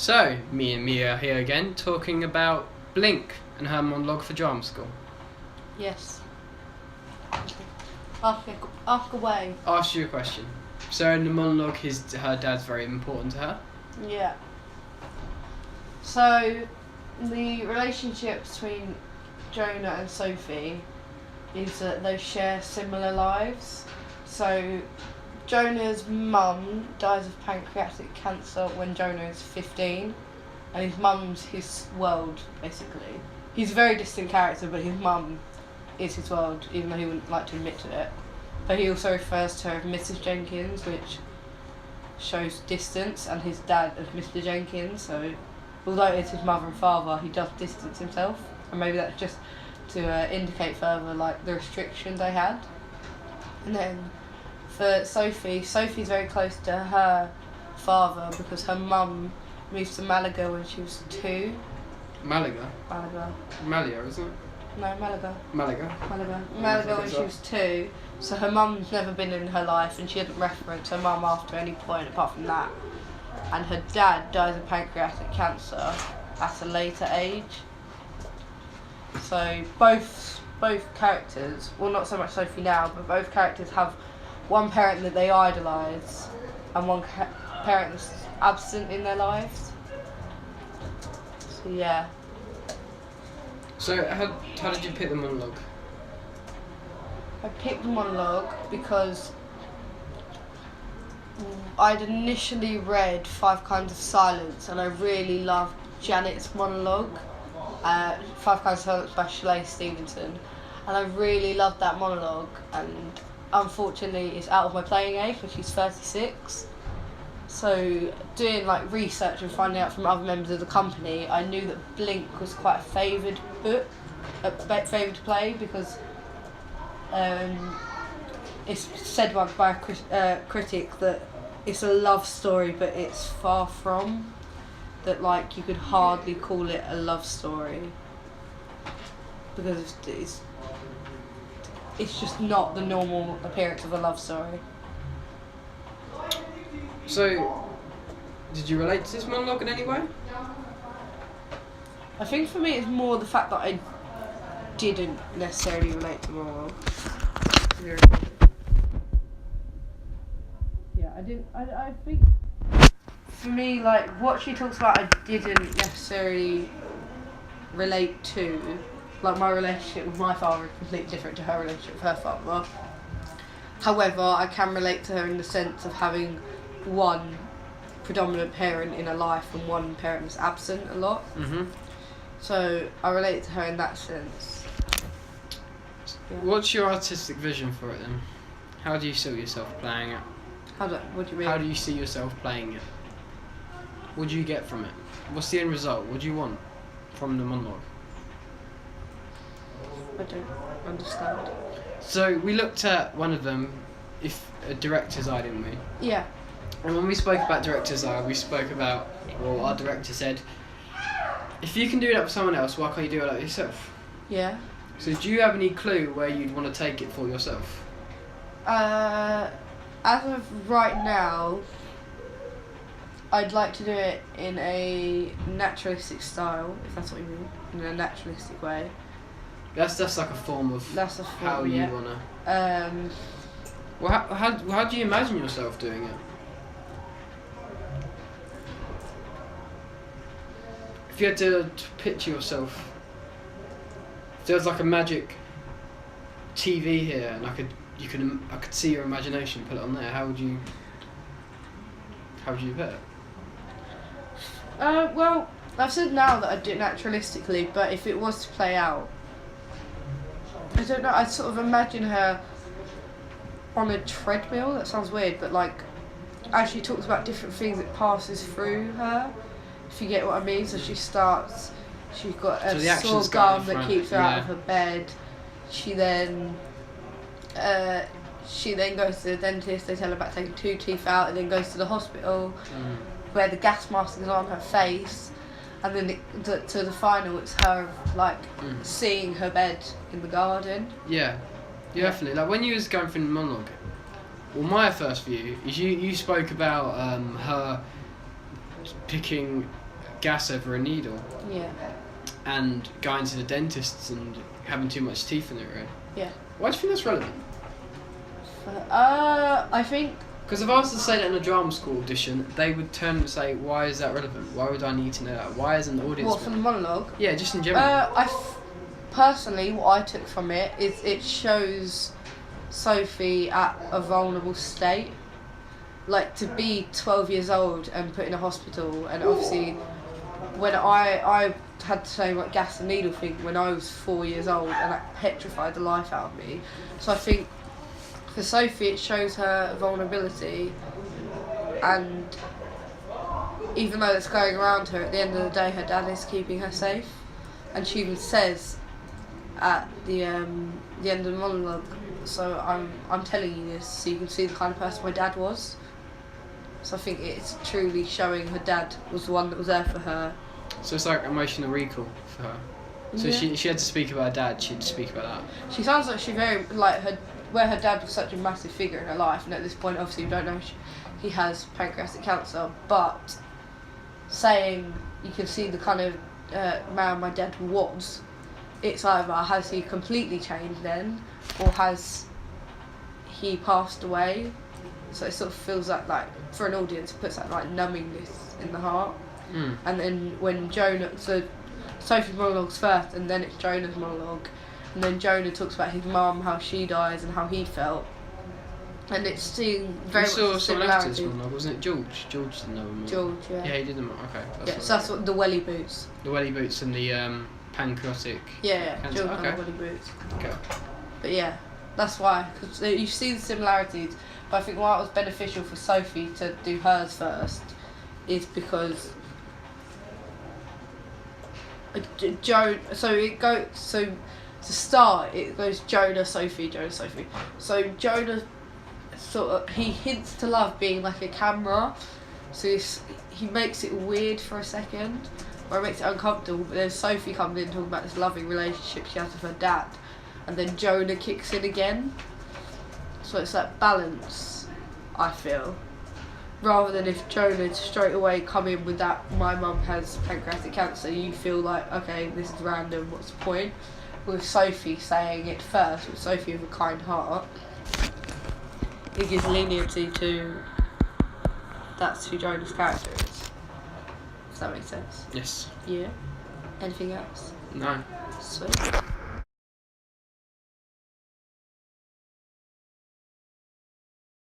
So, me and Mia are here again talking about Blink and her monologue for drama school. Yes. Ask away. I'll ask you a question. So in the monologue, her dad's very important to her. Yeah. So, the relationship between Jonah and Sophie is that they share similar lives. So, Jonah's mum dies of pancreatic cancer when Jonah is 15, and his mum's his world, basically. He's a very distant character, but his mum is his world, even though he wouldn't like to admit to it. But he also refers to her as Mrs. Jenkins, which shows distance, and his dad as Mr. Jenkins, so although it's his mother and father, he does distance himself, and maybe that's just to indicate further like the restrictions they had. And then for Sophie's very close to her father because her mum moved to Malaga when she was 2. Malaga? Malia, isn't it? No, Malaga. Malaga When she was 2. So her mum's never been in her life, and she hadn't referenced her mum after any point apart from that. And her dad dies of pancreatic cancer at a later age. So both characters, well, not so much Sophie now, but both characters have one parent that they idolise and one parent that's absent in their lives. So yeah. So how did you pick the monologue? I picked the monologue because I'd initially read Five Kinds of Silence, and I really loved Janet's monologue, Five Kinds of Silence by Shalay Stevenson, and I really loved that monologue, and unfortunately it's out of my playing age because she's 36. So doing like research and finding out from other members of the company, I knew that Blink was quite a favoured book, favoured to play because it's said once by a critic that it's a love story, but it's far from that. Like you could hardly call it a love story because it's just not the normal appearance of a love story. So, did you relate to this monologue in any way? I think for me it's more the fact that I didn't necessarily relate to monologue. Yeah, I didn't. I think for me, like what she talks about, I didn't necessarily relate to. Like my relationship with my father is completely different to her relationship with her father. However, I can relate to her in the sense of having one predominant parent in her life and one parent that's absent a lot. Mm-hmm. So I relate to her in that sense. Yeah. What's your artistic vision for it then? How do you see yourself playing it? What do you mean? How do you see yourself playing it? What do you get from it? What's the end result? What do you want from the monologue? I don't understand. So we looked at one of them, if a director's eye, didn't we? Yeah. And when we spoke about director's eye, we spoke about, well, our director said, if you can do that for someone else, why can't you do it like yourself? Yeah. So do you have any clue where you'd want to take it for yourself? As of right now, I'd like to do it in a naturalistic style, if that's what you mean, in a naturalistic way. That's like a form of how you yeah. wanna. Well, how do you imagine yourself doing it? If you had to picture yourself, if there was like a magic TV here, and I could see your imagination, put it on there. How would you put it? Well, I've said now that I'd do it naturalistically, but if it was to play out, I don't know, I'd sort of imagine her on a treadmill. That sounds weird, but like, as she talks about different things that passes through her, if you get what I mean. So she's got a sore gum that keeps her out of her bed. She then goes to the dentist, they tell her about taking 2 teeth out, and then goes to the hospital where the gas mask is on her face, and then to the final it's her seeing her bed in the garden. Yeah, definitely. Like when you was going through the monologue, well, my first view is you spoke about her picking gas over a needle Yeah. and going to the dentist and having too much teeth in it, right? Yeah. Why do you think that's relevant? I think. Because if I was to say that in a drama school audition, they would turn and say, "Why is that relevant? Why would I need to know that? Why isn't the audience?" What, from the monologue? Yeah, just in general. Personally, what I took from it is it shows Sophie at a vulnerable state. Like, to be 12 years old and put in a hospital, and obviously when I had the same like gas and needle thing when I was 4 years old, and that petrified the life out of me. So I think for Sophie it shows her vulnerability, and even though it's going around her, at the end of the day her dad is keeping her safe. And she even says at the end of the monologue, so I'm telling you this so you can see the kind of person my dad was. So I think it's truly showing her dad was the one that was there for her. So it's like emotional recall for her. So Yeah. she had to speak about her dad, she'd speak about that. She sounds like she very, like, where her dad was such a massive figure in her life, and at this point obviously we don't know he has pancreatic cancer, but saying you can see the kind of man my dad was, it's either has he completely changed then, or has he passed away. So it sort of feels like for an audience it puts that like numbingness in the heart. And then when Jonah, so Sophie's monologue's first, and then it's Jonah's monologue, and then Jonah talks about his mum, how she dies and how he felt, and it's seeing very much saw the someone else's similarity. monologue, wasn't it? George didn't know him. George, yeah. Yeah, he did them. Okay. Yeah, so that's what the welly boots. The welly boots and the pancreatic. Yeah, cancer. George Okay. had welly boots. Okay. But yeah, that's why, because you see the similarities. But I think why it was beneficial for Sophie to do hers first is because to start it goes Jonah, Sophie, Jonah, Sophie. So Jonah sort of, he hints to love being like a camera, so he makes it weird for a second, or it makes it uncomfortable, but then Sophie comes in talking about this loving relationship she has with her dad, and then Jonah kicks in again. So it's that balance, I feel. Rather than if Jonah straight away come in with that, my mum has pancreatic cancer, you feel like, okay, this is random, what's the point? With Sophie saying it first, with Sophie with a kind heart, it gives leniency to that's who Jonah's character is. Does that make sense? Yes. Yeah. Anything else? No. Sweet.